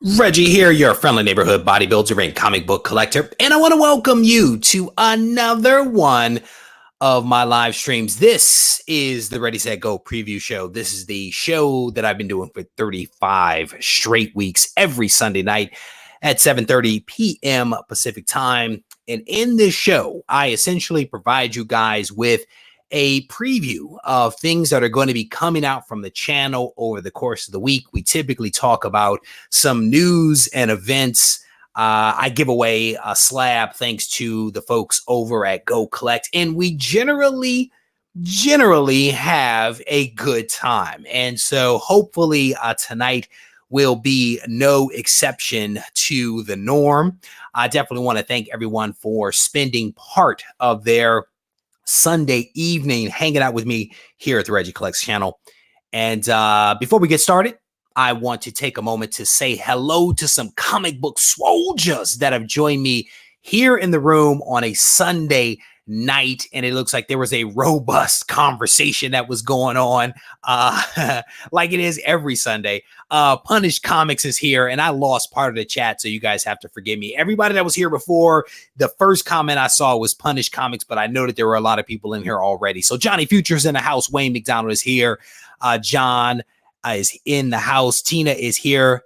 Reggie here, your friendly neighborhood bodybuilder and comic book collector, and I want to welcome you to another one of my live streams. This is the Ready, Set, Go preview show. This is the show that I've been doing for 35 straight weeks every Sunday night at 7:30 p.m. Pacific time. And in this show, I essentially provide you guys with a preview of things that are going to be coming out from the channel over the course of the week. We typically talk about some news and events. I give away a slab thanks to the folks over at GoCollect, and we generally have a good time. And so hopefully tonight will be no exception to the norm. I definitely want to thank everyone for spending part of their Sunday evening hanging out with me here at the REGIECOLLECTS channel. And before we get started, I want to take a moment to say hello to some comic book soldiers that have joined me here in the room on a Sunday night. And it looks like there was a robust conversation that was going on like it is every Sunday. Punished Comics is here, and I lost part of the chat, so you guys have to forgive me. Everybody that was here before, the first comment I saw was Punished Comics, but I know that there were a lot of people in here already. So Johnny Future's in the house. Wayne McDonald is here. John is in the house. Tina is here.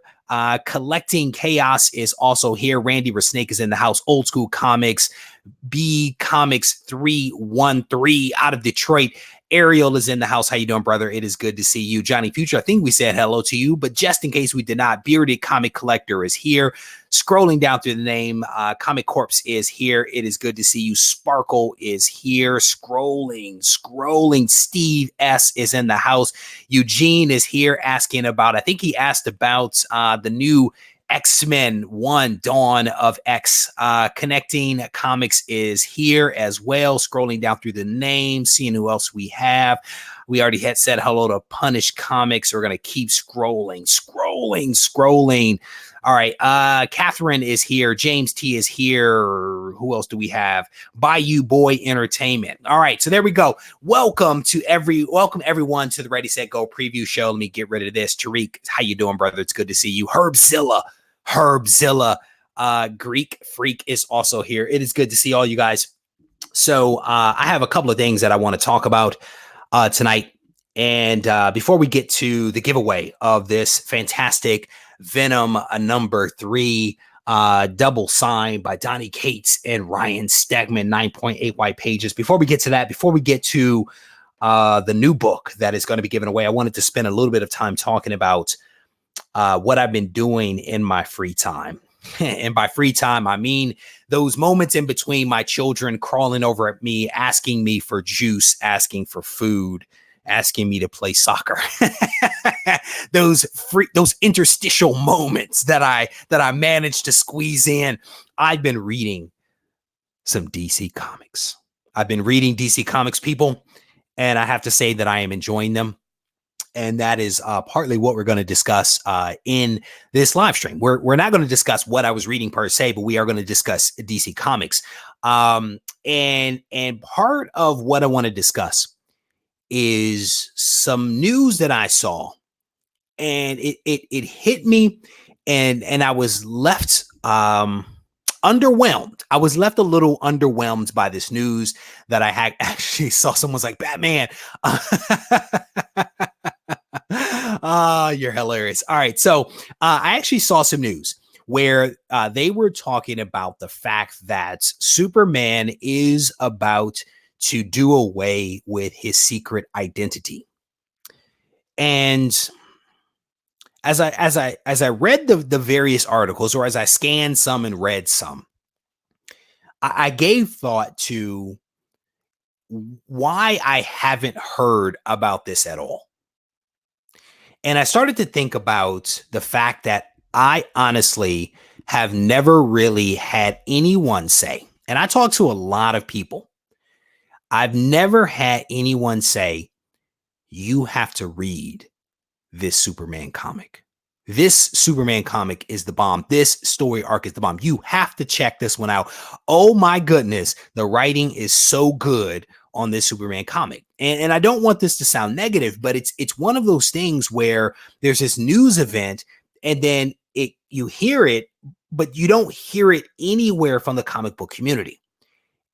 Collecting Chaos is also here. Randy Resnake is in the house. Old School Comics, B Comics 313 out of Detroit. Ariel is in the house. How you doing, brother? It is good to see you. Johnny Future, I think we said hello to you, but just in case we did not, Bearded Comic Collector is here. Scrolling down through the name, Comic Corpse is here. It is good to see you. Sparkle is here. Scrolling. Steve S is in the house. Eugene is here asking about, I think he asked about the new X-Men 1 Dawn of X. Connecting Comics is here as well. Scrolling down through the name, seeing who else we have. We already had said hello to Punished Comics. We're going to keep scrolling. All right. Catherine is here. James T is here. Who else do we have? Bayou Boy Entertainment. All right. So there we go. Welcome everyone to the Ready, Set, Go preview show. Let me get rid of this. Tariq, how you doing, brother? It's good to see you. Herbzilla. Greek Freak is also here. It is good to see all you guys. So I have a couple of things that I want to talk about tonight. And before we get to the giveaway of this fantastic Venom number 3 double signed by Donnie Cates and Ryan Stegman, 9.8 white pages. Before we get to that, before we get to the new book that is going to be given away, I wanted to spend a little bit of time talking about what I've been doing in my free time. And by free time, I mean those moments in between my children crawling over at me, asking me for juice, asking for food, asking me to play soccer. those interstitial moments that I managed to squeeze in. I've been reading some DC Comics. I've been reading DC Comics, people, and I have to say that I am enjoying them. And that is partly what we're going to discuss in this live stream. We're not going to discuss what I was reading per se, but we are going to discuss DC Comics. And part of what I want to discuss is some news that I saw, and it hit me, and I was left underwhelmed. I was left a little underwhelmed by this news that I had actually saw. Someone's like, Batman. You're hilarious. All right. So I actually saw some news where they were talking about the fact that Superman is about to do away with his secret identity. And as I read the various articles, or as I scanned some and read some, I gave thought to why I haven't heard about this at all. And I started to think about the fact that I honestly have never really had anyone say, and I talk to a lot of people, I've never had anyone say, you have to read this Superman comic. This Superman comic is the bomb. This story arc is the bomb. You have to check this one out. Oh my goodness. The writing is so good on this Superman comic. And I don't want this to sound negative, but it's one of those things where there's this news event, and then you hear it, but you don't hear it anywhere from the comic book community.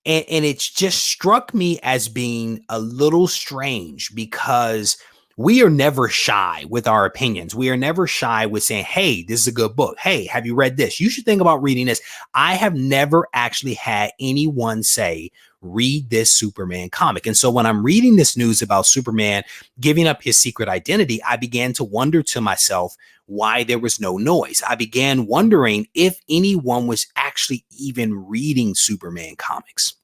And it's just struck me as being a little strange because we are never shy with our opinions. We are never shy with saying, hey, this is a good book. Hey, have you read this? You should think about reading this. I have never actually had anyone say, read this Superman comic. And so when I'm reading this news about Superman giving up his secret identity, I began to wonder to myself why there was no noise. I began wondering if anyone was actually even reading Superman comics.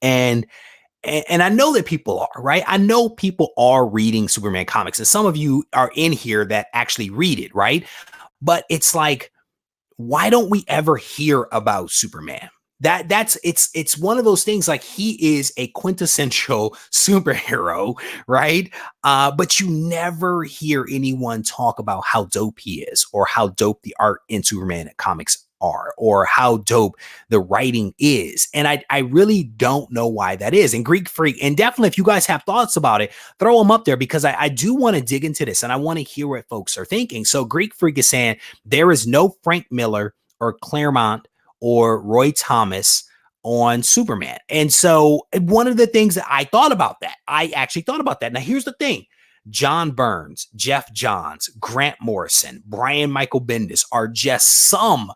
And I know that people are, right? I know people are reading Superman comics, and some of you are in here that actually read it, right? But it's like, why don't we ever hear about Superman? It's one of those things, like, he is a quintessential superhero, right? But you never hear anyone talk about how dope he is, or how dope the art in Superman comics are, or how dope the writing is. And I really don't know why that is. And Greek Freak, and definitely if you guys have thoughts about it, throw them up there, because I do want to dig into this and I want to hear what folks are thinking. So Greek Freak is saying there is no Frank Miller or Claremont or Roy Thomas on Superman. And so one of the things that I actually thought about that. Now, here's the thing. John Burns, Jeff Johns, Grant Morrison, Brian Michael Bendis are just some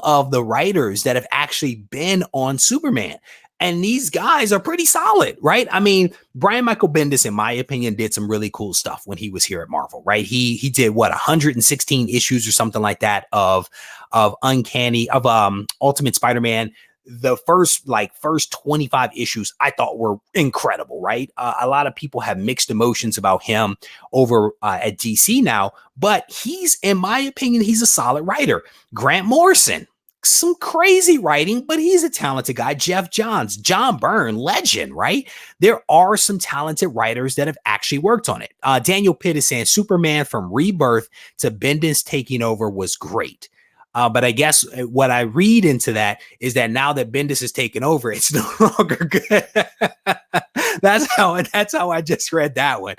of the writers that have actually been on Superman. And these guys are pretty solid, right? I mean, Brian Michael Bendis, in my opinion, did some really cool stuff when he was here at Marvel, right? He did 116 issues or something like that of Ultimate Spider-Man. The first 25 issues I thought were incredible, right? A lot of people have mixed emotions about him over at DC now, but in my opinion, he's a solid writer. Grant Morrison, some crazy writing, but he's a talented guy. Jeff Johns, John Byrne, legend, right? There are some talented writers that have actually worked on it. Daniel Pitt is saying Superman from Rebirth to Bendis taking over was great. But I guess what I read into that is that now that Bendis has taken over, it's no longer good. That's how I just read that one.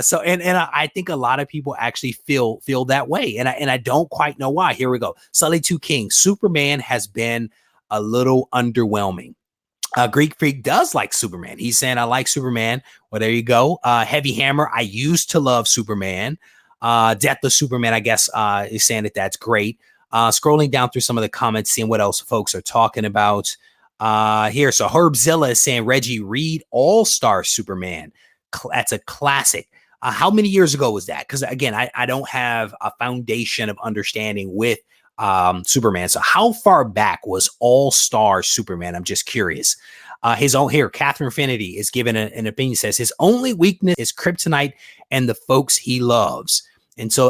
So I think a lot of people actually feel that way, and I don't quite know why. Here we go. Sully 2 King. Superman has been a little underwhelming. Greek Freak does like Superman. He's saying I like Superman. Well, there you go. Heavy Hammer. I used to love Superman. Death of Superman, I guess, is saying that's great. Scrolling down through some of the comments, seeing what else folks are talking about here. So Herbzilla is saying, Reggie, read All-Star Superman. That's a classic. How many years ago was that? Because again, I don't have a foundation of understanding with Superman. So how far back was All-Star Superman? I'm just curious. His own here, Catherine Finity is given an opinion, says his only weakness is kryptonite and the folks he loves. And so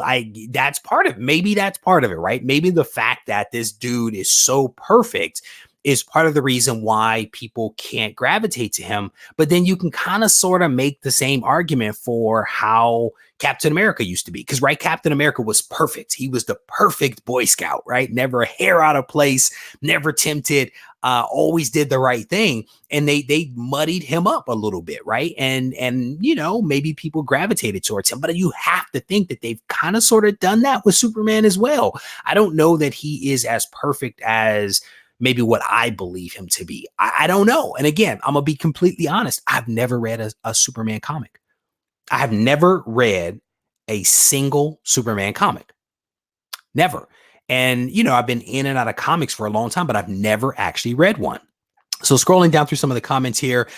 that's part of it, right? Maybe the fact that this dude is so perfect is part of the reason why people can't gravitate to him. But then you can kind of sort of make the same argument for how Captain America used to be. Because, right, Captain America was perfect. He was the perfect Boy Scout, right? Never a hair out of place, never tempted, always did the right thing. And they muddied him up a little bit, right? And maybe people gravitated towards him. But you have to think that they've kind of sort of done that with Superman as well. I don't know that he is as perfect as maybe what I believe him to be. I don't know. And again, I'm gonna be completely honest. I've never read a Superman comic. I have never read a single Superman comic. Never. And, I've been in and out of comics for a long time, but I've never actually read one. So scrolling down through some of the comments here,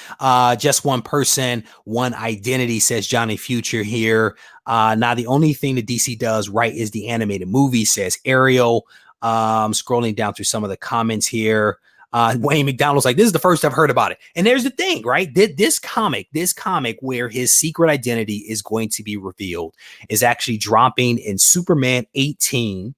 just one person, one identity, says Johnny Future here. Now, the only thing that DC does right is the animated movie, says Ariel. Scrolling down through some of the comments here. Wayne McDonald's like, this is the first I've heard about it. And there's the thing, right? This comic where his secret identity is going to be revealed is actually dropping in Superman 18,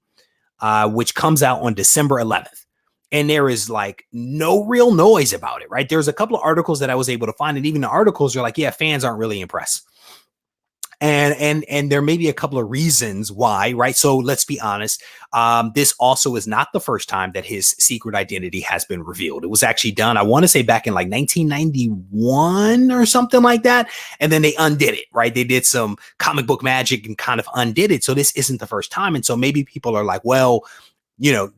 which comes out on December 11th. And there is like no real noise about it, right? There's a couple of articles that I was able to find, and even the articles are like, yeah, fans aren't really impressed. And and there may be a couple of reasons why, right? So let's be honest. This also is not the first time that his secret identity has been revealed. It was actually done, I want to say, back in like 1991 or something like that. And then they undid it, right? They did some comic book magic and kind of undid it. So this isn't the first time. And so maybe people are like, well,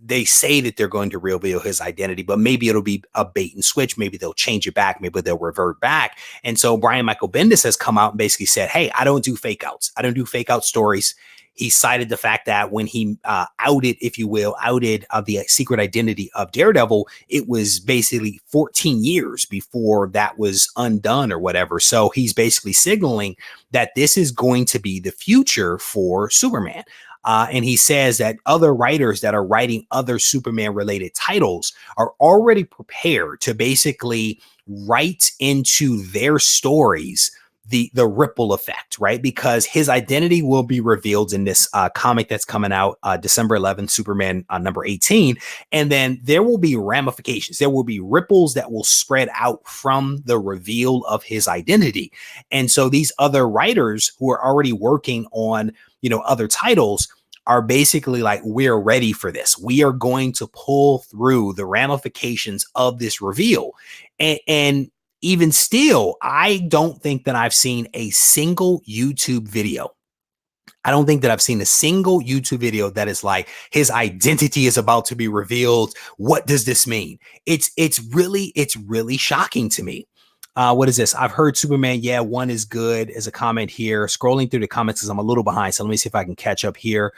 they say that they're going to reveal his identity, but maybe it'll be a bait and switch. Maybe they'll change it back. Maybe they'll revert back. And so Brian Michael Bendis has come out and basically said, hey, I don't do fake outs. I don't do fake out stories. He cited the fact that when he outed the secret identity of Daredevil, it was basically 14 years before that was undone or whatever. So he's basically signaling that this is going to be the future for Superman. And he says that other writers that are writing other Superman related titles are already prepared to basically write into their stories the ripple effect, right? Because his identity will be revealed in this comic that's coming out December 11th, Superman number 18. And then there will be ramifications. There will be ripples that will spread out from the reveal of his identity. And so these other writers who are already working on other titles are basically like, we're ready for this. We are going to pull through the ramifications of this reveal. And even still, I don't think that I've seen a single YouTube video. I don't think that I've seen a single YouTube video that is like, his identity is about to be revealed. What does this mean? It's really shocking to me. What is this? I've heard Superman. Yeah, 1 is good as a comment here. Scrolling through the comments because I'm a little behind. So let me see if I can catch up here.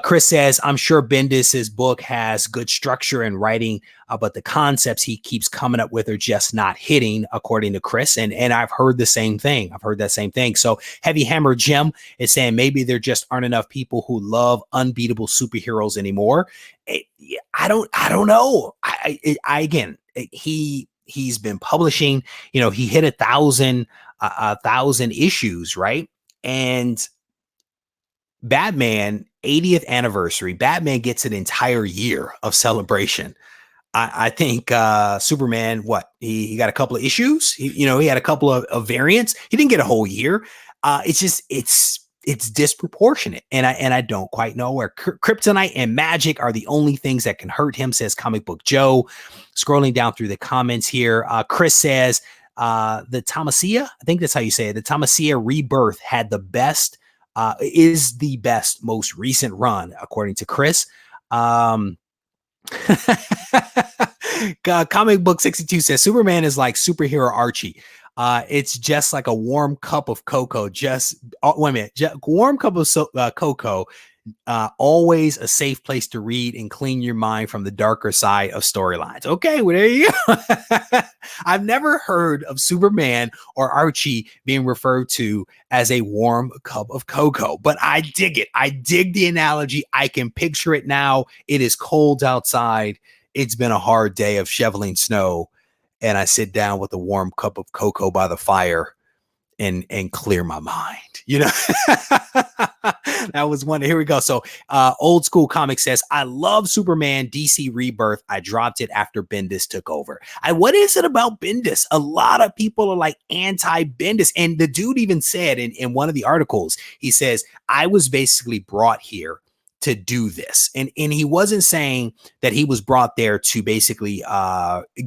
Chris says, I'm sure Bendis's book has good structure and writing, but the concepts he keeps coming up with are just not hitting, according to Chris. And I've heard the same thing. I've heard that same thing. So Heavy Hammer Jim is saying maybe there just aren't enough people who love unbeatable superheroes anymore. I don't know. Again, he's been publishing, he hit 1,000 issues, right? And Batman 80th anniversary, Batman gets an entire year of celebration. I think Superman, he got a couple of issues. He had a couple of variants. He didn't get a whole year. It's disproportionate, and I don't quite know where kryptonite and magic are the only things that can hurt him, says Comic Book Joe. Scrolling down through the comments here, Chris says the Thomasia, I think that's how you say it. The Thomasia Rebirth had the best. Is the best most recent run, according to Chris. Comic Book 62 says Superman is like superhero Archie. It's just like a warm cup of cocoa. Warm cup of cocoa. Always a safe place to read and clean your mind from the darker side of storylines. Okay, well, there you go. I've never heard of Superman or Archie being referred to as a warm cup of cocoa, but I dig it. I dig the analogy. I can picture it now. It is cold outside. It's been a hard day of shoveling snow, and I sit down with a warm cup of cocoa by the fire and clear my mind. That was one. Here we go. So Old School Comics says, I love Superman DC Rebirth. I dropped it after Bendis took over. What is it about Bendis? A lot of people are like anti-Bendis. And the dude even said in one of the articles, he says, I was basically brought here to do this. And he wasn't saying that he was brought there to basically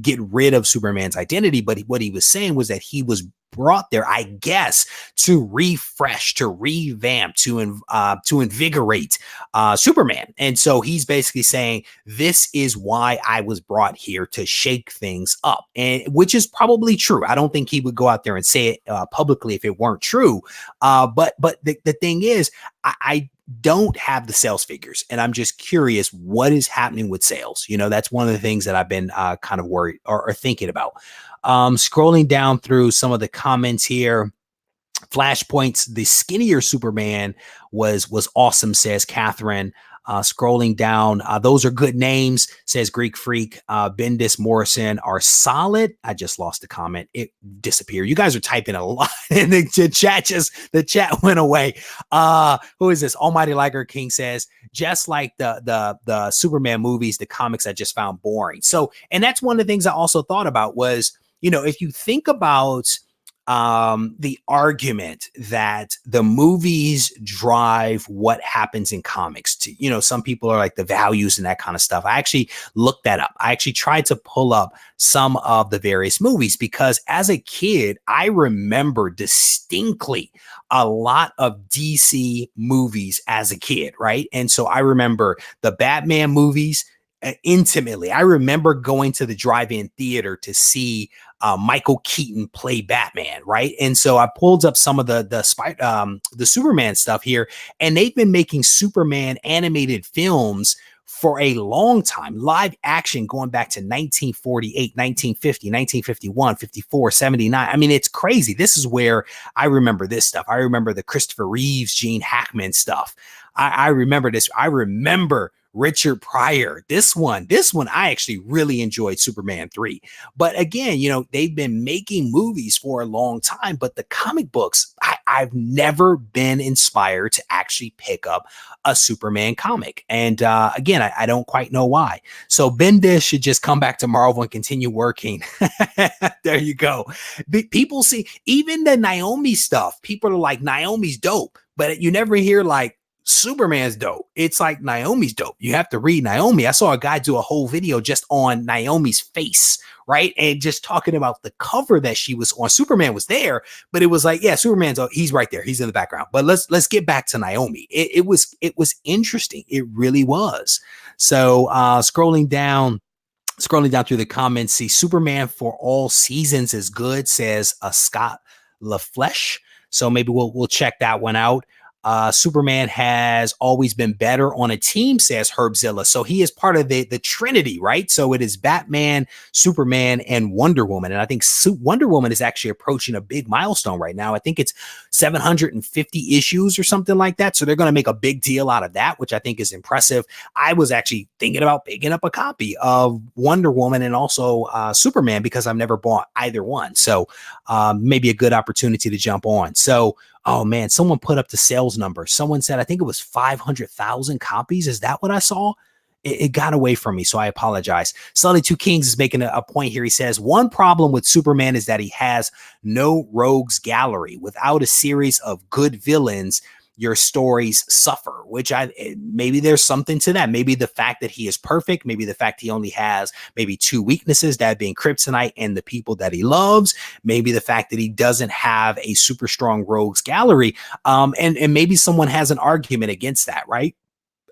get rid of Superman's identity. But what he was saying was that he was brought there, I guess, to refresh, to revamp, to invigorate Superman. And so he's basically saying, this is why I was brought here, to shake things up, and which is probably true. I don't think he would go out there and say it publicly if it weren't true. But the thing is, I don't have the sales figures, and I'm just curious what is happening with sales. That's one of the things that I've been kind of worried or thinking about. Scrolling down through some of the comments here, Flashpoints, the skinnier Superman was awesome, says Catherine. Scrolling down, those are good names, says Greek Freak. Bendis, Morrison are solid. I just lost the comment. It disappeared. You guys are typing a lot, and the chat went away. Who is this? Almighty Liger King says, just like the Superman movies, the comics I just found boring. So, and that's one of the things I also thought about was, if you think about the argument that the movies drive what happens in comics. To, you know, some people are like the values and that kind of stuff. I actually looked that up. I actually tried to pull up some of the various movies because as a kid, I remember distinctly a lot of DC movies as a kid, right? And so I remember the Batman movies intimately. I remember going to the drive-in theater to see Michael Keaton play Batman, right? And so I pulled up some of the Superman stuff here, and they've been making Superman animated films for a long time, live action going back to 1948, 1950, 1951, 54, 79. I mean, it's crazy. This is where I remember this stuff. I remember the Christopher Reeves, Gene Hackman stuff. I remember this. I remember Richard Pryor. This one, I actually really enjoyed Superman 3. But again, you know, they've been making movies for a long time, but the comic books, I've never been inspired to actually pick up a Superman comic. And again, I don't quite know why. So Bendis should just come back to Marvel and continue working. There you go. People see even the Naomi stuff. People are like, Naomi's dope, but you never hear like, Superman's dope. It's like Naomi's dope. You have to read Naomi. I saw a guy do a whole video just on Naomi's face, right? And just talking about the cover that she was on. Superman was there, but it was like, yeah, Superman's, he's right there. He's in the background. But let's get back to Naomi. It was interesting. It really was. So scrolling down through the comments, see Superman for all seasons is good, says Scott LaFleche. So maybe we'll check that one out. Superman has always been better on a team, says Herbzilla. So he is part of the Trinity, right? So it is Batman, Superman, and Wonder Woman. And I think Wonder Woman is actually approaching a big milestone right now. I think it's 750 issues or something like that. So they're going to make a big deal out of that, which I think is impressive. I was actually thinking about picking up a copy of Wonder Woman and also Superman because I've never bought either one. So maybe a good opportunity to jump on. So oh man, someone put up the sales number. Someone said, I think it was 500,000 copies. Is that what I saw? It got away from me, so I apologize. Sully Two Kings is making a point here. He says, one problem with Superman is that he has no rogues gallery. Without a series of good villains, your stories suffer, which maybe there's something to that. Maybe the fact that he is perfect, maybe the fact he only has maybe two weaknesses, that being kryptonite and the people that he loves, maybe the fact that he doesn't have a super strong rogues gallery. And maybe someone has an argument against that, right?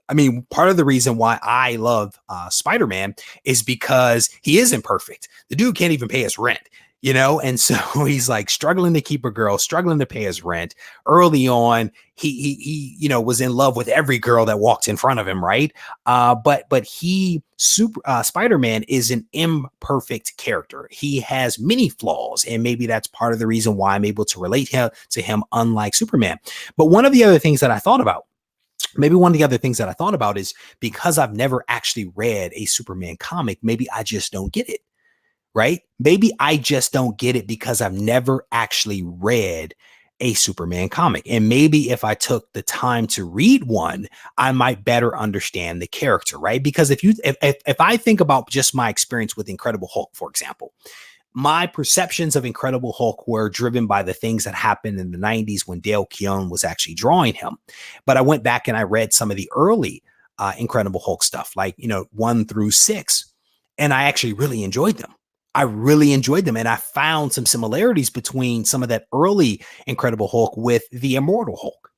I mean, part of the reason why I love Spider-Man is because he is imperfect. The dude can't even pay his rent. You know, and so he's like struggling to keep a girl, struggling to pay his rent. Early on, he you know, was in love with every girl that walked in front of him, right? But Spider-Man is an imperfect character. He has many flaws, and maybe that's part of the reason why I'm able to relate to him, unlike Superman. But one of the other things that I thought about, is because I've never actually read a Superman comic, maybe I just don't get it. Right? Maybe I just don't get it because I've never actually read a Superman comic. And maybe if I took the time to read one, I might better understand the character, right? Because if I think about just my experience with Incredible Hulk, for example, my perceptions of Incredible Hulk were driven by the things that happened in the 90s when Dale Keown was actually drawing him. But I went back and I read some of the early Incredible Hulk stuff, like, you know, 1 through 6, and I actually really enjoyed them. And I found some similarities between some of that early Incredible Hulk with the Immortal Hulk.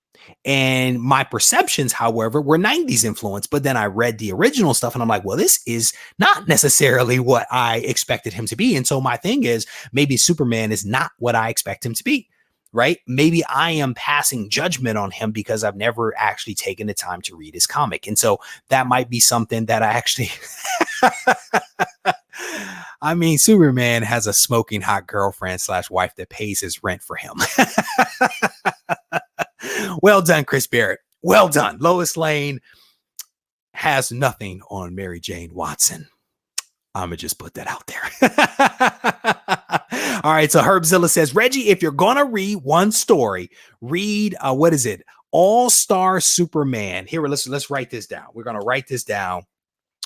And my perceptions, however, were 90s influence. But then I read the original stuff and I'm like, well, this is not necessarily what I expected him to be. And so my thing is, maybe Superman is not what I expect him to be. Right? Maybe I am passing judgment on him because I've never actually taken the time to read his comic. And so that might be something that I actually, I mean, Superman has a smoking hot girlfriend / wife that pays his rent for him. Well done, Chris Barrett. Well done. Lois Lane has nothing on Mary Jane Watson. I'm going to just put that out there. All right. So Herbzilla says, Reggie, if you're going to read one story, read, what is it? All-Star Superman. Here, let's write this down. We're going to write this down.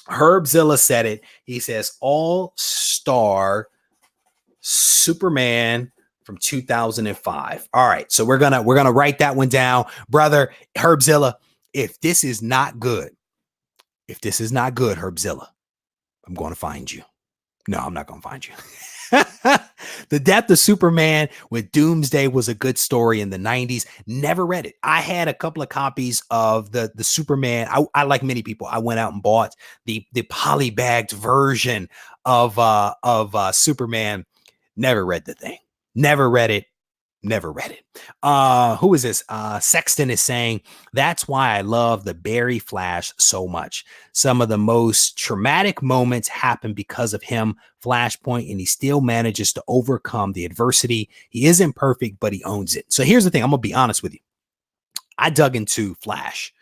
Herbzilla said it. He says, All-Star Superman from 2005. All right, so we're gonna write that one down, brother Herbzilla. If this is not good, Herbzilla, I'm going to find you. No, I'm not going to find you. The Death of Superman with Doomsday was a good story in the 90s. Never read it. I had a couple of copies of the Superman. I like many people, I went out and bought the polybagged version of Superman. Never read the thing. Never read it. Never read it. Who is this? Sexton is saying, that's why I love the Barry Flash so much. Some of the most traumatic moments happen because of him, Flashpoint, and he still manages to overcome the adversity. He isn't perfect, but he owns it. So here's the thing. I'm going to be honest with you. I dug into Flash.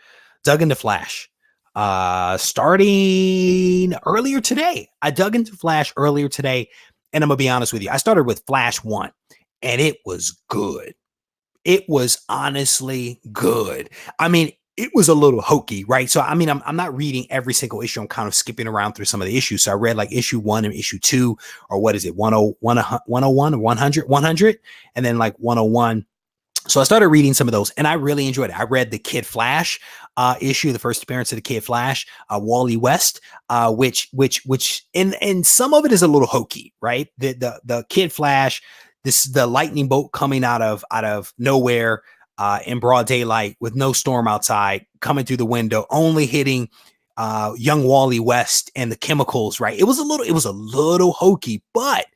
Starting earlier today. I dug into Flash earlier today, and I'm going to be honest with you. I started with Flash 1. And it was good. It was honestly good. I mean, it was a little hokey, right? So, I mean, I'm not reading every single issue. I'm kind of skipping around through some of the issues. So I read like issue 1 and issue 2, or what is it? 101 or 100, and then like 101. So I started reading some of those, and I really enjoyed it. I read the Kid Flash issue, the first appearance of the Kid Flash, Wally West, which and some of it is a little hokey, right? The Kid Flash, the lightning bolt coming out of nowhere in broad daylight with no storm outside, coming through the window, only hitting young Wally West and the chemicals, right? It was a little hokey, but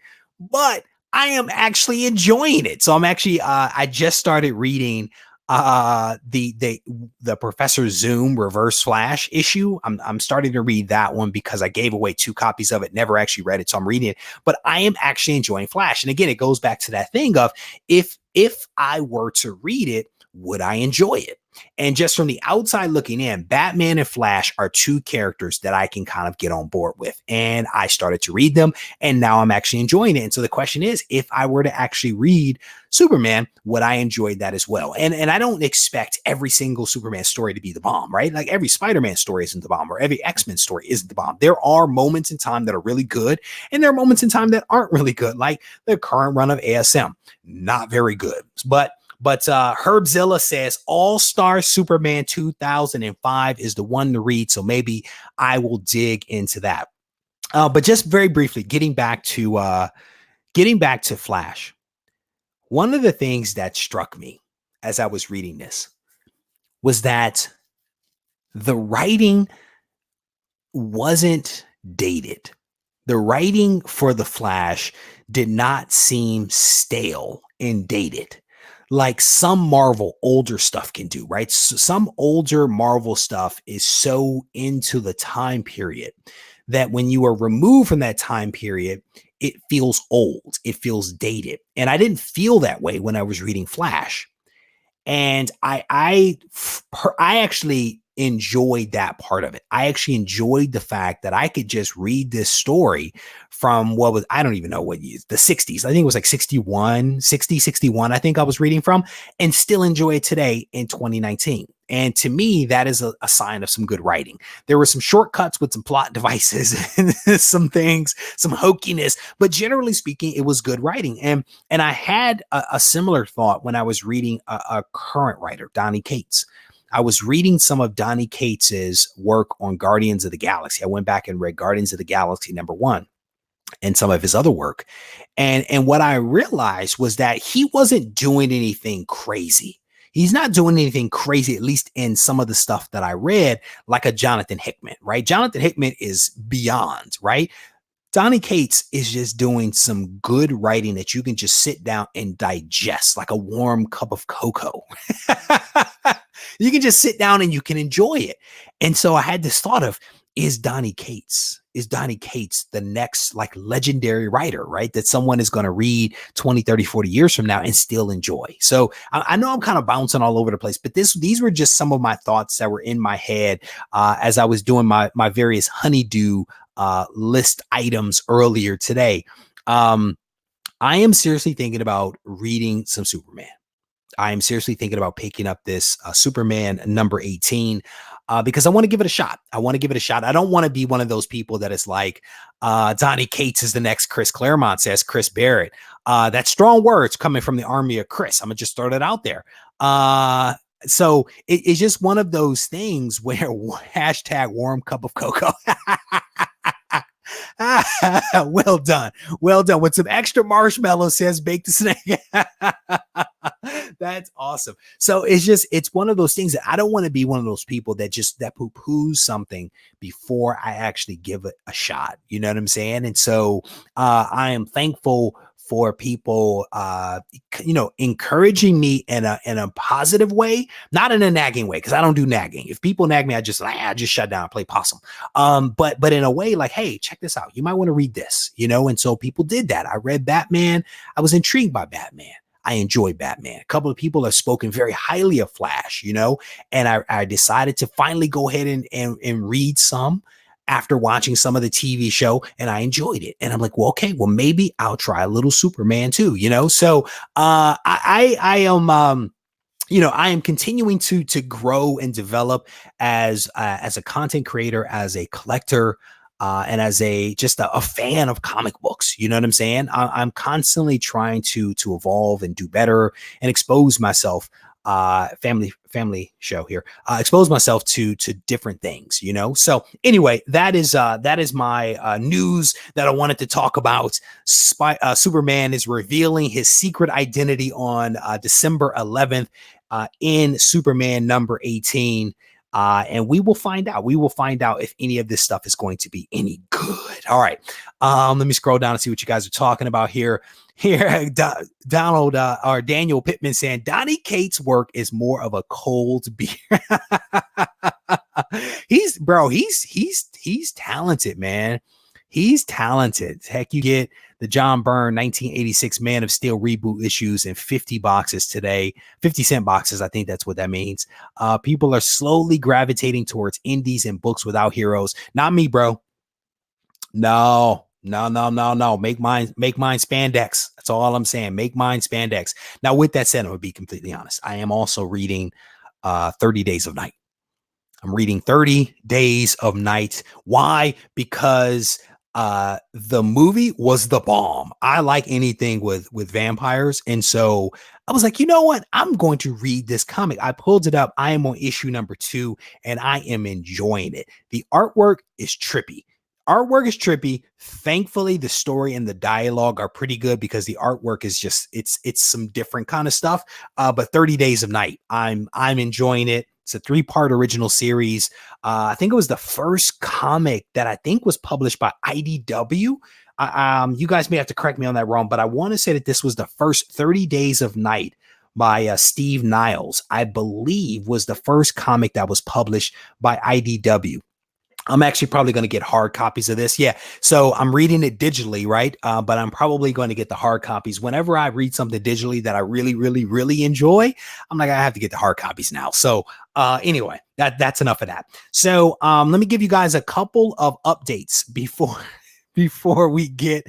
I am actually enjoying it. So I'm actually I just started reading the Professor Zoom Reverse Flash issue. I'm starting to read that one because I gave away 2 copies of it, never actually read it, so I'm reading it. But I am actually enjoying Flash. And again, it goes back to that thing of if I were to read it, would I enjoy it? And just from the outside looking in, Batman and Flash are 2 characters that I can kind of get on board with. And I started to read them, and now I'm actually enjoying it. And so the question is, if I were to actually read Superman, would I enjoy that as well? And I don't expect every single Superman story to be the bomb, right? Like every Spider-Man story isn't the bomb, or every X-Men story isn't the bomb. There are moments in time that are really good, and there are moments in time that aren't really good, like the current run of ASM. Not very good. But Herbzilla says All-Star Superman 2005 is the one to read, so maybe I will dig into that. But just very briefly, getting back to Flash. One of the things that struck me as I was reading this was that the writing wasn't dated. The writing for the Flash did not seem stale and dated, like some Marvel older stuff can do, right? So some older Marvel stuff is so into the time period that when you are removed from that time period, it feels old, it feels dated. And I didn't feel that way when I was reading Flash. And I actually enjoyed that part of it. I actually enjoyed the fact that I could just read this story from I don't even know what year, the 60s. I think it was like 61, I think I was reading from, and still enjoy it today in 2019. And to me, that is a sign of some good writing. There were some shortcuts with some plot devices and some things, some hokiness, but generally speaking, it was good writing. And I had a similar thought when I was reading a current writer, Donny Cates. I was reading some of Donny Cates's work on Guardians of the Galaxy. I went back and read Guardians of the Galaxy #1 and some of his other work. And what I realized was that he wasn't doing anything crazy. He's not doing anything crazy, at least in some of the stuff that I read, like a Jonathan Hickman, right? Jonathan Hickman is beyond, right? Donny Cates is just doing some good writing that you can just sit down and digest like a warm cup of cocoa. You can just sit down and you can enjoy it. And so I had this thought of, is Donny Cates the next like legendary writer, right? That someone is going to read 20, 30, 40 years from now and still enjoy. So I know I'm kind of bouncing all over the place, but these were just some of my thoughts that were in my head as I was doing my various honeydew list items earlier today. I am seriously thinking about reading some Superman. I am seriously thinking about picking up this Superman #18. because I want to give it a shot. I want to give it a shot. I don't want to be one of those people that is like, Donnie Cates is the next Chris Claremont, says Chris Barrett. That's strong words coming from the army of Chris. I'm going to just throw that out there. So it's just one of those things where hashtag warm cup of cocoa. Well done. Well done. With some extra marshmallows, says Bake the Snake. That's awesome. So it's one of those things that I don't want to be one of those people that poo-poos something before I actually give it a shot. You know what I'm saying? And so I am thankful for people, encouraging me in a positive way, not in a nagging way, because I don't do nagging. If people nag me, I just shut down and play possum. But in a way like, hey, check this out. You might want to read this, And so people did that. I read Batman. I was intrigued by Batman. I enjoy Batman. A couple of people have spoken very highly of Flash, and I decided to finally go ahead and read some after watching some of the TV show, and I enjoyed it. And I'm like, well, okay, well, maybe I'll try a little Superman too, So I am continuing to grow and develop as a content creator, as a collector, and as a fan of comic books. You know what I'm saying? I'm constantly trying to evolve and do better and expose myself. Family show here. Expose myself to different things, So anyway, that is my news that I wanted to talk about. Superman is revealing his secret identity on December 11th in Superman number 18. And we will find out. We will find out if any of this stuff is going to be any good. All right. Let me scroll down and see what you guys are talking about here. Donald or Daniel Pittman saying Donnie Cates' work is more of a cold beer. He's talented, man. He's talented. Heck, you get the John Byrne 1986 Man of Steel reboot issues in 50 boxes today, 50-cent boxes. I think that's what that means. People are slowly gravitating towards indies and books without heroes. Not me, bro. No. Make mine spandex. That's all I'm saying. Make mine spandex. Now, with that said, I'm gonna be completely honest. I am also reading 30 Days of Night. I'm reading 30 Days of Night. Why? Because the movie was the bomb. I like anything with vampires. And so I was like, you know what? I'm going to read this comic. I pulled it up. I am on issue number 2 and I am enjoying it. The artwork is trippy. Thankfully, the story and the dialogue are pretty good because the artwork is it's some different kind of stuff. But 30 Days of Night, I'm enjoying it. It's a 3-part original series. I think it was the first comic that I think was published by IDW. You guys may have to correct me on that wrong, but I want to say that this was the first 30 Days of Night by Steve Niles, I believe was the first comic that was published by IDW. I'm actually probably going to get hard copies of this. Yeah. So I'm reading it digitally, right? But I'm probably going to get the hard copies. Whenever I read something digitally that I really, really, really enjoy, I'm like, I have to get the hard copies now. So anyway, that's enough of that. So let me give you guys a couple of updates before we get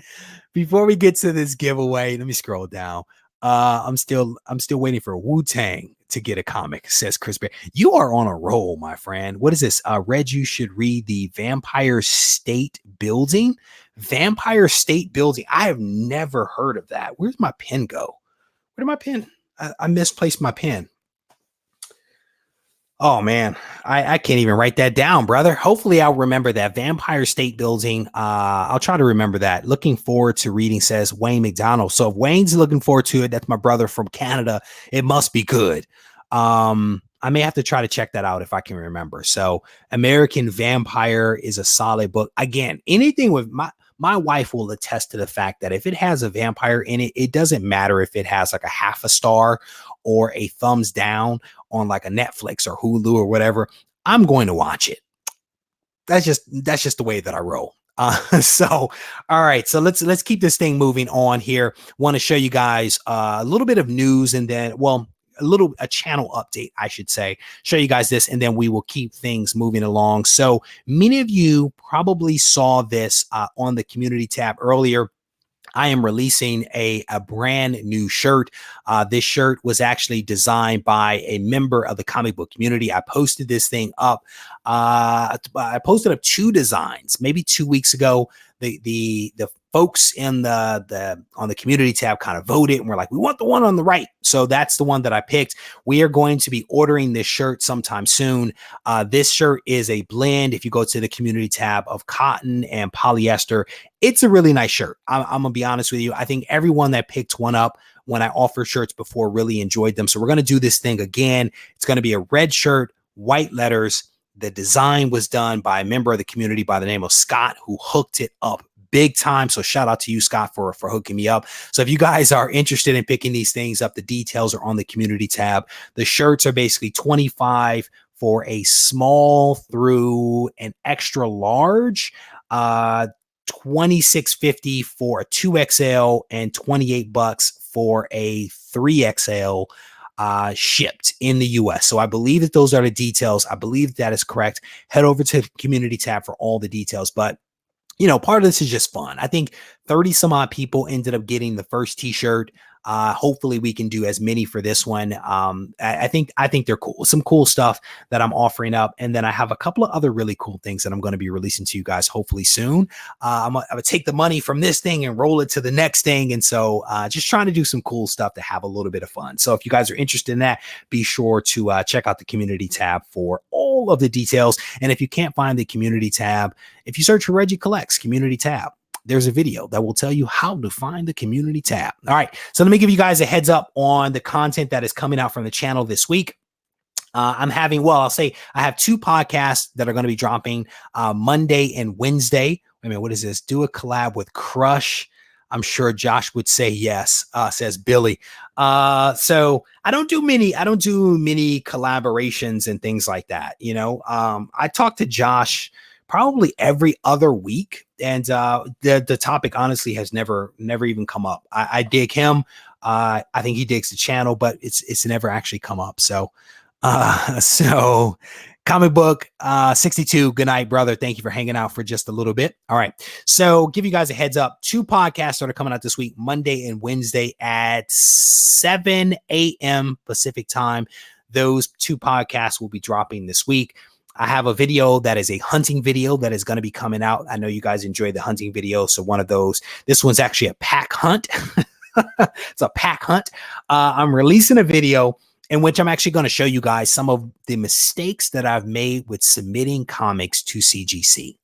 to this giveaway. Let me scroll down. I'm still waiting for Wu-Tang to get a comic, says Chris Bear. You are on a roll, my friend. What is this? Regie should read the Vampire State Building. Vampire State Building. I have never heard of that. Where's my pen go? Where did my pen? I misplaced my pen. Oh man, I can't even write that down, brother. Hopefully I'll remember that. Vampire State Building. I'll try to remember that. Looking forward to reading, says Wayne McDonald. So if Wayne's looking forward to it, that's my brother from Canada. It must be good. I may have to try to check that out if I can remember. So American Vampire is a solid book. Again, anything with my wife will attest to the fact that if it has a vampire in it, it doesn't matter if it has like a half a star or a thumbs down on like a Netflix or Hulu or whatever. I'm going to watch it. That's just the way that I roll. So, all right. So let's keep this thing moving on here. Want to show you guys a little bit of news and then, a channel update, I should say, show you guys this, and then we will keep things moving along. So many of you probably saw this on the community tab earlier. I am releasing a brand new shirt. This shirt was actually designed by a member of the comic book community. I posted this thing up. I posted up 2 designs maybe 2 weeks ago. The folks in the on the community tab kind of voted and we're like, we want the one on the right. So that's the one that I picked. We are going to be ordering this shirt sometime soon. This shirt is a blend, if you go to the community tab, of cotton and polyester. It's a really nice shirt. I'm gonna be honest with you. I think everyone that picked one up when I offered shirts before really enjoyed them. So we're gonna do this thing again. It's gonna be a red shirt, white letters. The design was done by a member of the community by the name of Scott, who hooked it up big time. So shout out to you, Scott, for hooking me up. So if you guys are interested in picking these things up, the details are on the community tab. The shirts are basically $25 for a small through an extra large, $26.50 for a 2XL, and $28 for a 3XL. Shipped in the US. So I believe that those are the details. I believe that is correct. Head over to the community tab for all the details. But you know, part of this is just fun. I think 30 some odd people ended up getting the first t-shirt. Hopefully we can do as many for this one. I think they're cool. Some cool stuff that I'm offering up. And then I have a couple of other really cool things that I'm going to be releasing to you guys hopefully soon. I'm gonna take the money from this thing and roll it to the next thing. And so just trying to do some cool stuff to have a little bit of fun. So if you guys are interested in that, be sure to check out the community tab for all of the details. And if you can't find the community tab, if you search for Regie Collects community tab, there's a video that will tell you how to find the community tab. All right. So let me give you guys a heads up on the content that is coming out from the channel this week. I'm having, well, I'll say I have 2 podcasts that are going to be dropping Monday and Wednesday. Wait a minute, what is this? Do a collab with Crush. I'm sure Josh would say yes, says Billy. So I don't do many collaborations and things like that. You know, I talk to Josh probably every other week. And the topic honestly has never even come up. I dig him. I think he digs the channel, but it's never actually come up. So comic book 62. Good night, brother. Thank you for hanging out for just a little bit. All right. So give you guys a heads up. 2 podcasts that are coming out this week, Monday and Wednesday at 7 a.m. Pacific time. Those 2 podcasts will be dropping this week. I have a video that is a hunting video that is going to be coming out. I know you guys enjoy the hunting video. So one of those, this one's actually a pack hunt. It's a pack hunt. I'm releasing a video in which I'm actually going to show you guys some of the mistakes that I've made with submitting comics to CGC.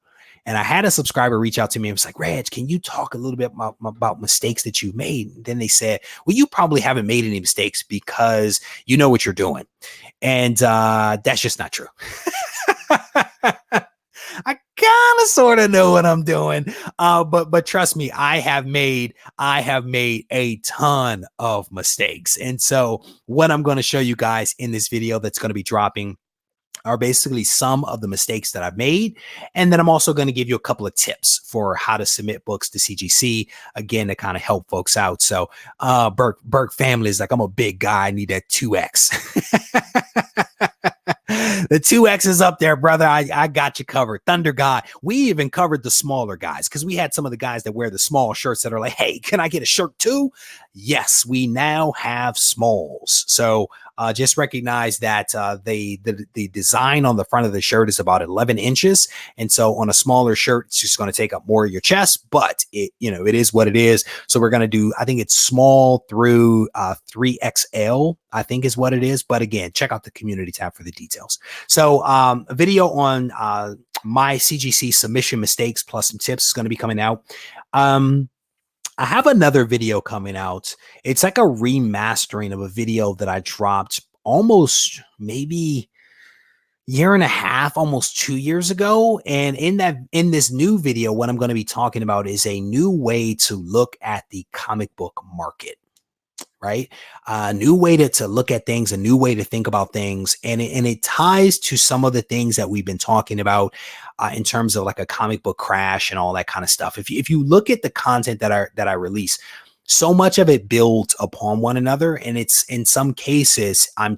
And I had a subscriber reach out to me and was like, Reg, can you talk a little bit about mistakes that you've made? And then they said, well, you probably haven't made any mistakes because you know what you're doing. And that's just not true. I kind of sort of know what I'm doing. But trust me, I have made a ton of mistakes. And so what I'm going to show you guys in this video that's going to be dropping are basically some of the mistakes that I've made. And then I'm also going to give you a couple of tips for how to submit books to CGC, again, to kind of help folks out. So Burke family is like, I'm a big guy. I need that 2X. The 2X is up there, brother. I got you covered. Thunder God. We even covered the smaller guys because we had some of the guys that wear the small shirts that are like, hey, can I get a shirt too? Yes, we now have smalls. So just recognize that the design on the front of the shirt is about 11 inches. And so on a smaller shirt, it's just going to take up more of your chest, but it is what it is. So we're going to do, I think it's small through 3XL, I think is what it is. But again, check out the community tab for the details. So a video on my CGC submission mistakes plus some tips is going to be coming out. I have another video coming out. It's like a remastering of a video that I dropped almost maybe year and a half, almost 2 years ago. And in this new video, what I'm going to be talking about is a new way to look at the comic book market. Right? A new way to look at things, a new way to think about things. And it ties to some of the things that we've been talking about in terms of like a comic book crash and all that kind of stuff. If you look at the content that I release, so much of it builds upon one another, and it's in some cases I'm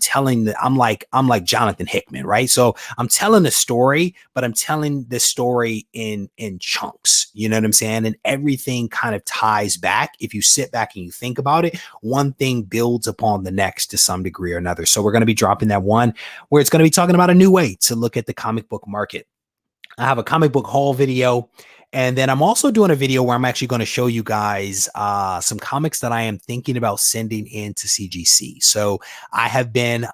like Jonathan Hickman, right? So I'm telling a story, but I'm telling the story in chunks, you know what I'm saying? And everything kind of ties back. If you sit back and you think about it, one thing builds upon the next to some degree or another. So we're going to be dropping that one where it's going to be talking about a new way to look at the comic book market. I have a comic book haul video. And then I'm also doing a video where I'm actually going to show you guys some comics that I am thinking about sending into CGC. So I have been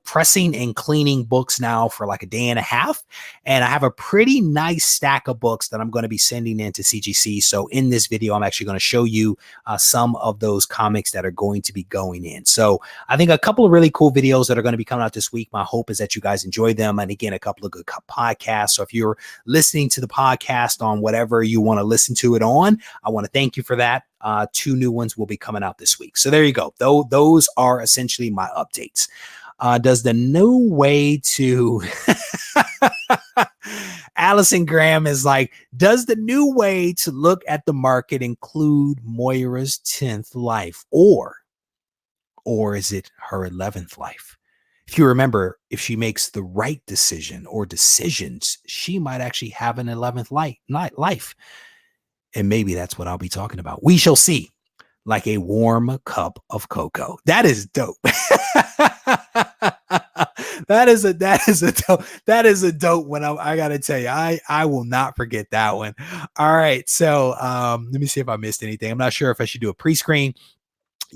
pressing and cleaning books now for like a day and a half. And I have a pretty nice stack of books that I'm going to be sending into CGC. So in this video, I'm actually going to show you some of those comics that are going to be going in. So I think a couple of really cool videos that are going to be coming out this week. My hope is that you guys enjoy them. And again, a couple of good podcasts. So if you're listening to the podcast on whatever you want to listen to it on, I want to thank you for that. 2 new ones will be coming out this week. So there you go. Those are essentially my updates. Does the new way to Allison Graham is like, does the new way to look at the market include Moira's 10th life, or is it her 11th life? If you remember, if she makes the right decision or decisions, she might actually have an 11th life. And maybe that's what I'll be talking about. We shall see. Like a warm cup of cocoa. That is dope. That is a dope one. I gotta tell you, I will not forget that one. All right. So let me see if I missed anything. I'm not sure if I should do a pre-screen.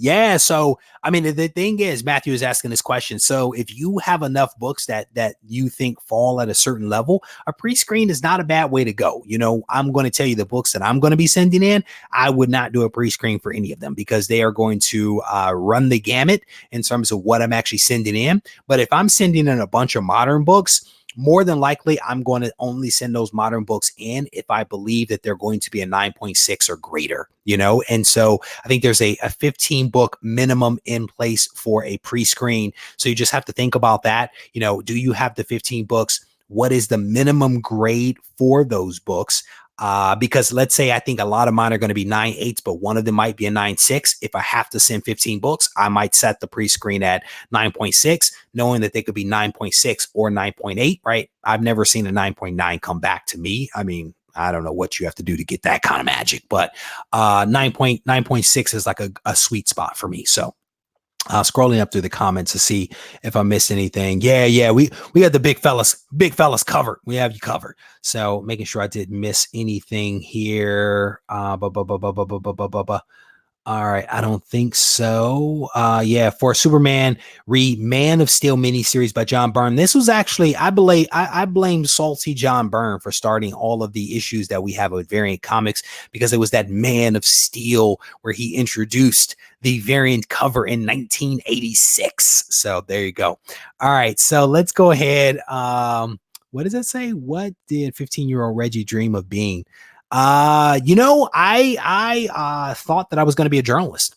Yeah. So, I mean, the thing is, Matthew is asking this question. So if you have enough books that you think fall at a certain level, a pre-screen is not a bad way to go. You know, I'm going to tell you the books that I'm going to be sending in. I would not do a pre-screen for any of them because they are going to run the gamut in terms of what I'm actually sending in. But if I'm sending in a bunch of modern books, more than likely, I'm going to only send those modern books in if I believe that they're going to be a 9.6 or greater, you know? And so I think there's a 15 book minimum in place for a pre-screen. So you just have to think about that. You know, do you have the 15 books? What is the minimum grade for those books? Because let's say I think a lot of mine are going to be 9.8s, but one of them might be a 9.6. If I have to send 15 books, I might set the pre-screen at 9.6, knowing that they could be 9.6 or 9.8, right? I've never seen a 9.9 come back to me. I mean, I don't know what you have to do to get that kind of magic, but 9.6 is like a sweet spot for me. So scrolling up through the comments to see if I missed anything. Yeah, we got the big fellas covered. We have you covered. So making sure I didn't miss anything here. All right, I don't think so. Yeah, for Superman, read Man of Steel miniseries by John Byrne. This was actually, I blame salty John Byrne for starting all of the issues that we have with Variant Comics, because it was that Man of Steel where he introduced the variant cover in 1986. So there you go. All right, so let's go ahead. What does that say? What did 15-year-old Reggie dream of being? You know, I thought that I was going to be a journalist.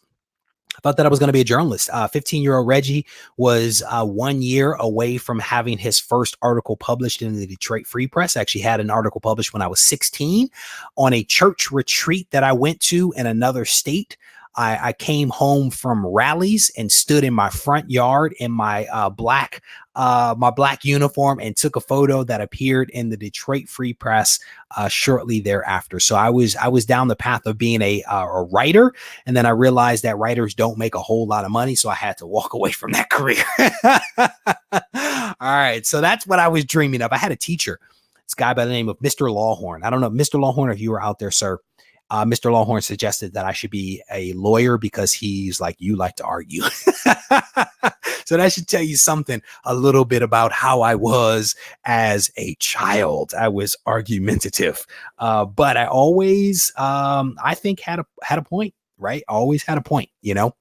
I thought that I was going to be a journalist. 15-year-old Reggie was 1 year away from having his first article published in the Detroit Free Press. I actually had an article published when I was 16 on a church retreat that I went to in another state. I came home from rallies and stood in my front yard in my black uniform and took a photo that appeared in the Detroit Free Press shortly thereafter. So I was down the path of being a writer, and then I realized that writers don't make a whole lot of money, so I had to walk away from that career. All right, so that's what I was dreaming of. I had a teacher, this guy by the name of Mr. Lawhorn. I don't know, Mr. Lawhorn, if you were out there, sir. Mr. Lawhorn suggested that I should be a lawyer because he's like, you like to argue. So that should tell you something a little bit about how I was as a child. I was argumentative, but I always, I think had a point, right? Always had a point, you know?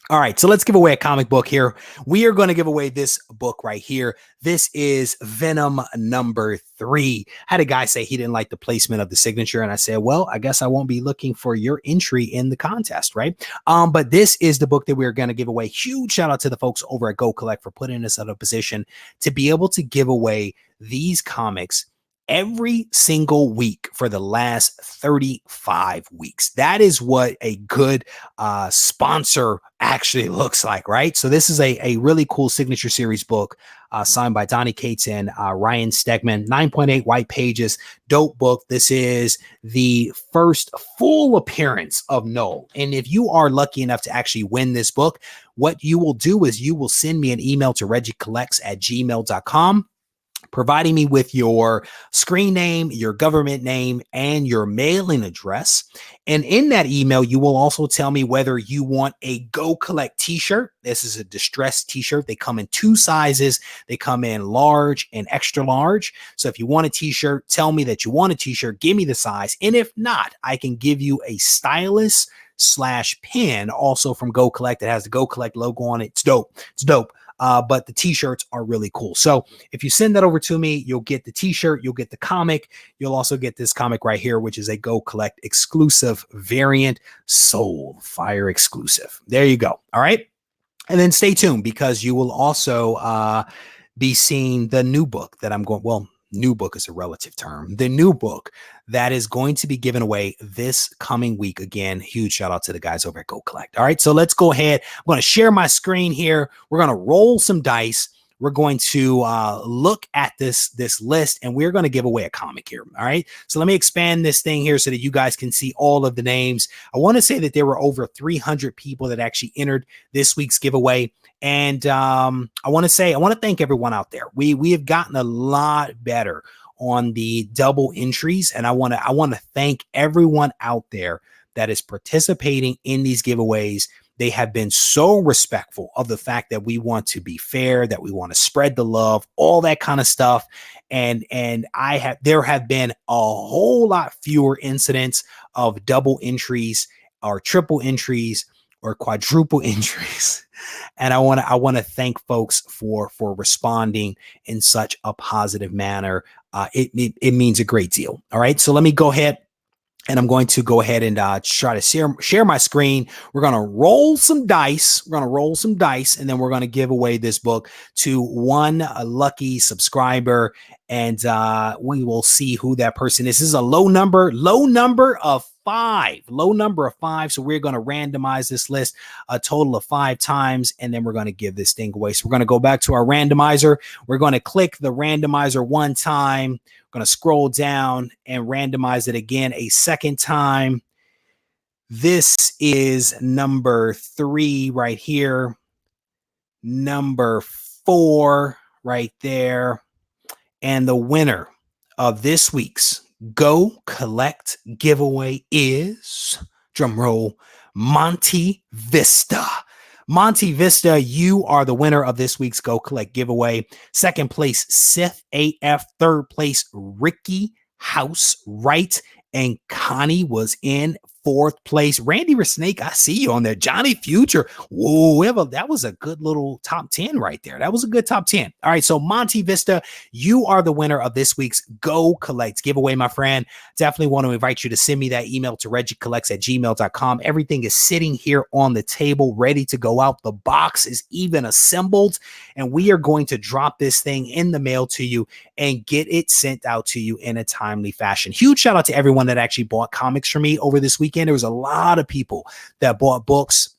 All right, so let's give away a comic book here. We are going to give away this book right here. This is Venom #3. Had a guy say he didn't like the placement of the signature, and I said, well, I guess I won't be looking for your entry in the contest, right? But this is the book that we're going to give away. Huge shout out to the folks over at GoCollect for putting us in a position to be able to give away these comics every single week for the last 35 weeks. That is what a good sponsor actually looks like, right? So this is a really cool signature series book signed by Donnie Cates and Ryan Stegman, 9.8 white pages, dope book. This is the first full appearance of Noel. And if you are lucky enough to actually win this book, what you will do is you will send me an email to REGIECOLLECTS@gmail.com, providing me with your screen name, your government name, and your mailing address. And in that email, you will also tell me whether you want a GoCollect t-shirt. This is a distressed t-shirt. They come in 2 sizes. They come in large and extra large. So if you want a t-shirt, tell me that you want a t-shirt, give me the size. And if not, I can give you a stylus / pin also from GoCollect that has the GoCollect logo on it. It's dope. It's dope. But the t-shirts are really cool. So if you send that over to me, you'll get the t-shirt, you'll get the comic, you'll also get this comic right here, which is a GoCollect exclusive variant, Soul Fire exclusive. There you go. All right. And then stay tuned, because you will also be seeing the new book that I'm going, well, new book is a relative term. The new book that is going to be given away this coming week. Again, huge shout out to the guys over at GoCollect. All right, so let's go ahead. I'm going to share my screen here. We're going to roll some dice. We're going to look at this list, and we're going to give away a comic here. All right, so let me expand this thing here so that you guys can see all of the names. I want to say that there were over 300 people that actually entered this week's giveaway. And I want to thank everyone out there. We have gotten a lot better on the double entries, and I want to thank everyone out there that is participating in these giveaways. They have been so respectful of the fact that we want to be fair, that we want to spread the love, all that kind of stuff. And there have been a whole lot fewer incidents of double entries or triple entries or quadruple entries. And I want to thank folks for responding in such a positive manner. It means a great deal. All right, so let me go ahead, and I'm going to go ahead and try to share my screen. We're going to roll some dice. And then we're going to give away this book to one lucky subscriber. And we will see who that person is. This is a low number of 5. So we're going to randomize this list a total of 5 times. And then we're going to give this thing away. So we're going to go back to our randomizer. We're going to click the randomizer one time. Going to scroll down and randomize it again a second time. This is number 3 right here. Number 4 right there. And the winner of this week's GoCollect giveaway is, drumroll, Monty Vista. Monty Vista, you are the winner of this week's GoCollect giveaway. Second place, Sith AF. Third place, Ricky House Wright. And Connie was in 4th place. Randy Resnake, I see you on there. Johnny Future. Whoa, that was a good little top 10 right there. That was a good top 10. All right, so Monty Vista, you are the winner of this week's GoCollect giveaway, my friend. Definitely want to invite you to send me that email to RegieCollects@gmail.com. Everything is sitting here on the table, ready to go out. The box is even assembled, and we are going to drop this thing in the mail to you and get it sent out to you in a timely fashion. Huge shout out to everyone that actually bought comics from me over this weekend. There was a lot of people that bought books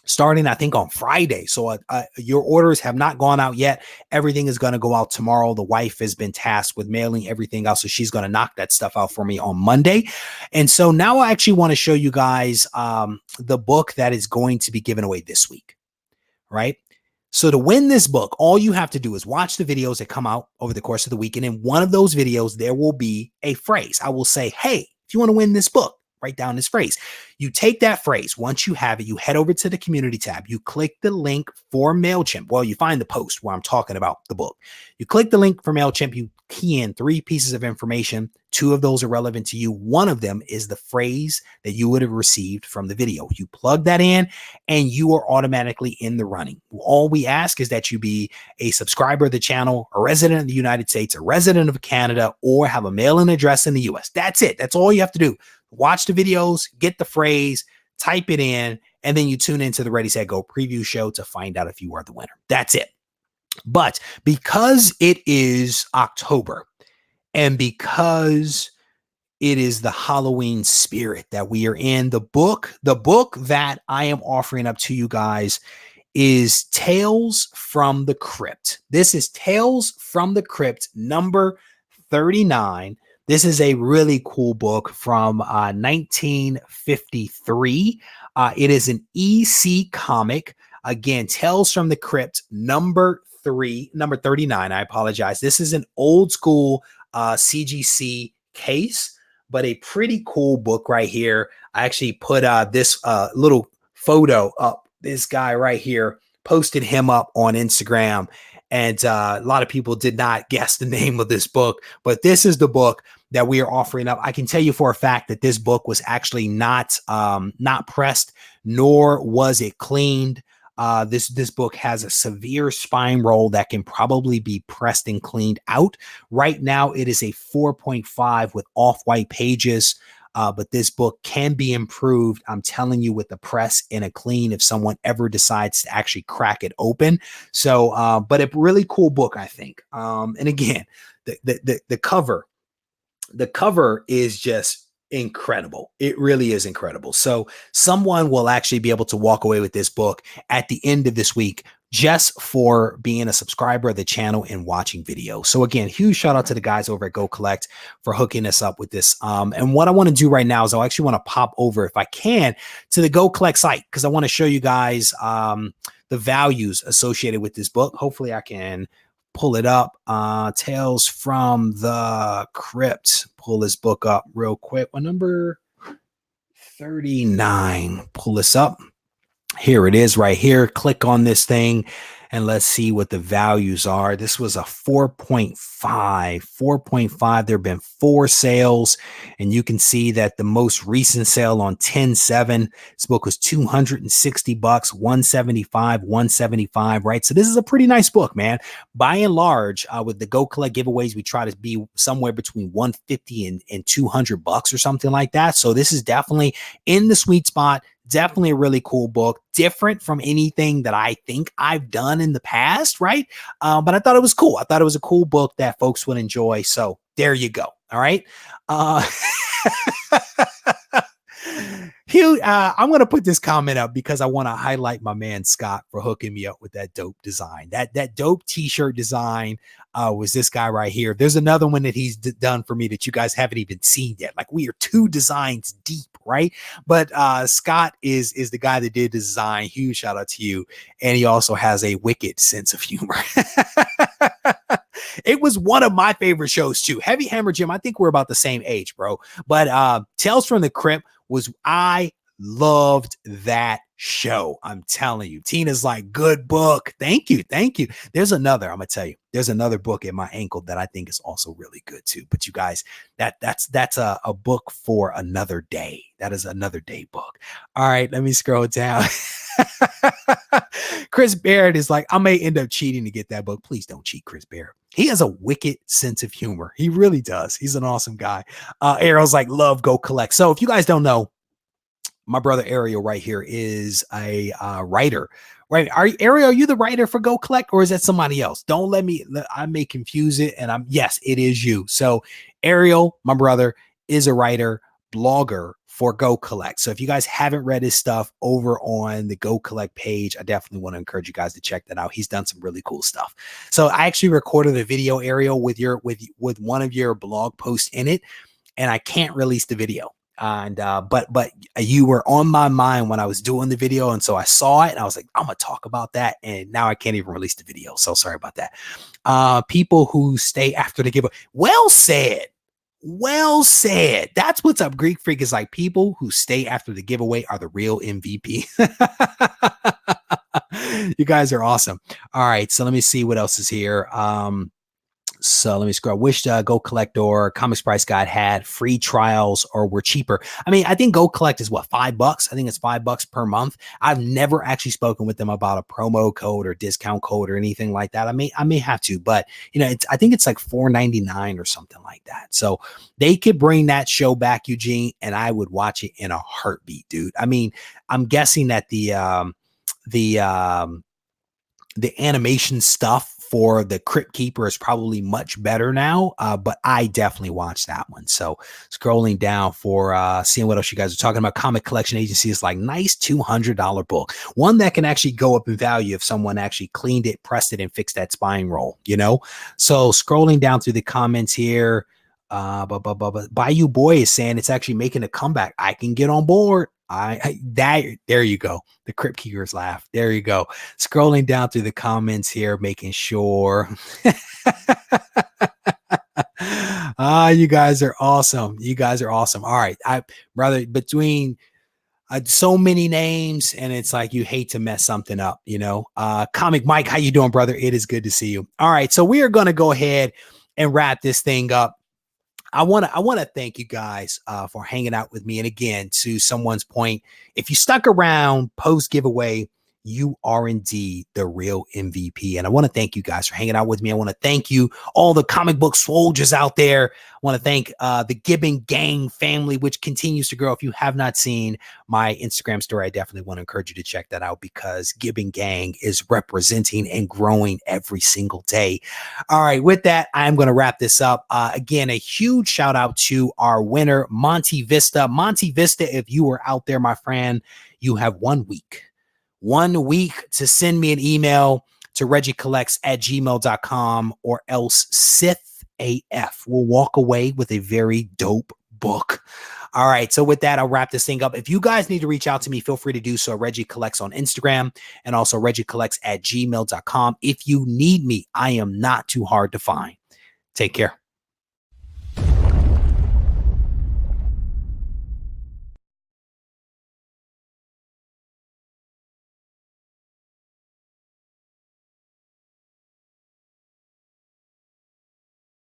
starting, I think, on Friday. So your orders have not gone out yet. Everything is going to go out tomorrow. The wife has been tasked with mailing everything else, so she's going to knock that stuff out for me on Monday. And so now I actually want to show you guys the book that is going to be given away this week, right? So to win this book, all you have to do is watch the videos that come out over the course of the week. And in one of those videos, there will be a phrase. I will say, hey, if you want to win this book, write down this phrase. You take that phrase. Once you have it, you head over to the community tab. You click the link for MailChimp. Well, you find the post where I'm talking about the book. You click the link for MailChimp. You key in 3 pieces of information. 2 of those are relevant to you. One of them is the phrase that you would have received from the video. You plug that in and you are automatically in the running. All we ask is that you be a subscriber of the channel, a resident of the United States, a resident of Canada, or have a mailing address in the US. That's it. That's all you have to do. Watch the videos, get the phrase, type it in, and then you tune into the Ready, Set, Go preview show to find out if you are the winner. That's it. But because it is October And because it is the Halloween spirit that we are in, the book that I am offering up to you guys is Tales from the Crypt. This is Tales from the Crypt number 39. This is a really cool book from 1953. It is an EC comic. Again, Tales from the Crypt number 39. I apologize. This is an old school CGC case, but a pretty cool book right here. I actually put this little photo up. This guy right here, posted him up on Instagram, and a lot of people did not guess the name of this book, but this is the book that we are offering up. I can tell you for a fact that this book was actually not pressed, nor was it cleaned. This book has a severe spine roll that can probably be pressed and cleaned out. Right now, it is a 4.5 with off-white pages. But this book can be improved, I'm telling you, with a press and a clean if someone ever decides to actually crack it open. So, but a really cool book, I think. And again, the cover is just incredible. It really is incredible. So someone will actually be able to walk away with this book at the end of this week just for being a subscriber of the channel and watching videos. So again, huge shout out to the guys over at GoCollect for hooking us up with this. And what I want to do right now is I actually want to pop over, if I can, to the GoCollect site, because I want to show you guys the values associated with this book. Hopefully I can pull it up. Tales from the Crypt. Pull this book up real quick. What number? 39. Pull this up. Here it is right here. Click on this thing and let's see what the values are. This was a 4.5. 4.5. There have been 4 sales, and you can see that the most recent sale on 10/7, this book was $260, 175, 175, right? So this is a pretty nice book, man. By and large, with the GoCollect giveaways, we try to be somewhere between 150 and $200 or something like that. So this is definitely in the sweet spot. Definitely a really cool book, different from anything that I think I've done in the past, right? But I thought it was cool. I thought it was a cool book that folks would enjoy. So there you go. All right. Hugh, I'm going to put this comment up because I want to highlight my man Scott for hooking me up with that dope design. That dope t-shirt design was this guy right here. There's another one that he's done for me that you guys haven't even seen yet. Like, we are 2 designs deep, right? But Scott is the guy that did the design. Huge shout out to you. And he also has a wicked sense of humor. It was one of my favorite shows too. Heavy Hammer Jim, I think we're about the same age, bro. But Tales from the Crypt I loved that show. I'm telling you. Tina's like, good book. Thank you. Thank you. There's another, I'm gonna tell you, there's another book in my ankle that I think is also really good too. But you guys, that's a book for another day. That is another day book. All right, let me scroll down. Chris Barrett is like, I may end up cheating to get that book. Please don't cheat, Chris Barrett. He has a wicked sense of humor. He really does. He's an awesome guy. Ariel's like, love GoCollect. So if you guys don't know, my brother Ariel right here is a writer, right? Ariel, are you the writer for GoCollect, or is that somebody else? Don't let me, I may confuse it. And yes, it is you. So Ariel, my brother, is a writer, blogger for GoCollect. So if you guys haven't read his stuff over on the GoCollect page, I definitely want to encourage you guys to check that out. He's done some really cool stuff. So I actually recorded a video, Ariel, with one of your blog posts in it, and I can't release the video. And but you were on my mind when I was doing the video, and so I saw it and I was like, I'm gonna talk about that, and now I can't even release the video. So sorry about that. People who stay after the giveaway. Well said. Well said. That's what's up. Greek Freak is like, people who stay after the giveaway are the real MVP. You guys are awesome. All right, so let me see what else is here. So let me scroll. Wish GoCollect or Comics Price Guide had free trials or were cheaper. I mean, I think GoCollect is what, $5? I think it's $5 per month. I've never actually spoken with them about a promo code or discount code or anything like that. I may have to, but you know, I think it's like $4.99 or something like that. So they could bring that show back, Eugene, and I would watch it in a heartbeat, dude. I mean, I'm guessing that the animation stuff for the Crypt Keeper is probably much better now, but I definitely watched that one. So scrolling down for seeing what else you guys are talking about. Comic Collection Agency is like nice $200 book, one that can actually go up in value if someone actually cleaned it, pressed it, and fixed that spine roll, you know. So scrolling down through the comments here, Bayou Boy is saying it's actually making a comeback. I can get on board. There you go. The Crypt Keepers laugh. There you go. Scrolling down through the comments here, making sure. You guys are awesome. You guys are awesome. All right. Brother, between so many names, and it's like you hate to mess something up, you know. Comic Mike, how you doing, brother? It is good to see you. All right. So we are going to go ahead and wrap this thing up. I want to thank you guys for hanging out with me. And again, to someone's point, if you stuck around post giveaway, you are indeed the real MVP. And I want to thank you guys for hanging out with me. I want to thank you, all the comic book soldiers out there. I want to thank the Gibbon Gang family, which continues to grow. If you have not seen my Instagram story, I definitely want to encourage you to check that out, because Gibbon Gang is representing and growing every single day. All right, with that, I'm going to wrap this up. Again, a huge shout out to our winner, Monte Vista. Monte Vista, if you are out there, my friend, you have 1 week. 1 week to send me an email to regiecollects@gmail.com, or else Sith AF will walk away with a very dope book. All right. So with that, I'll wrap this thing up. If you guys need to reach out to me, feel free to do so. Regie Collects on Instagram, and also regiecollects@gmail.com. If you need me, I am not too hard to find. Take care.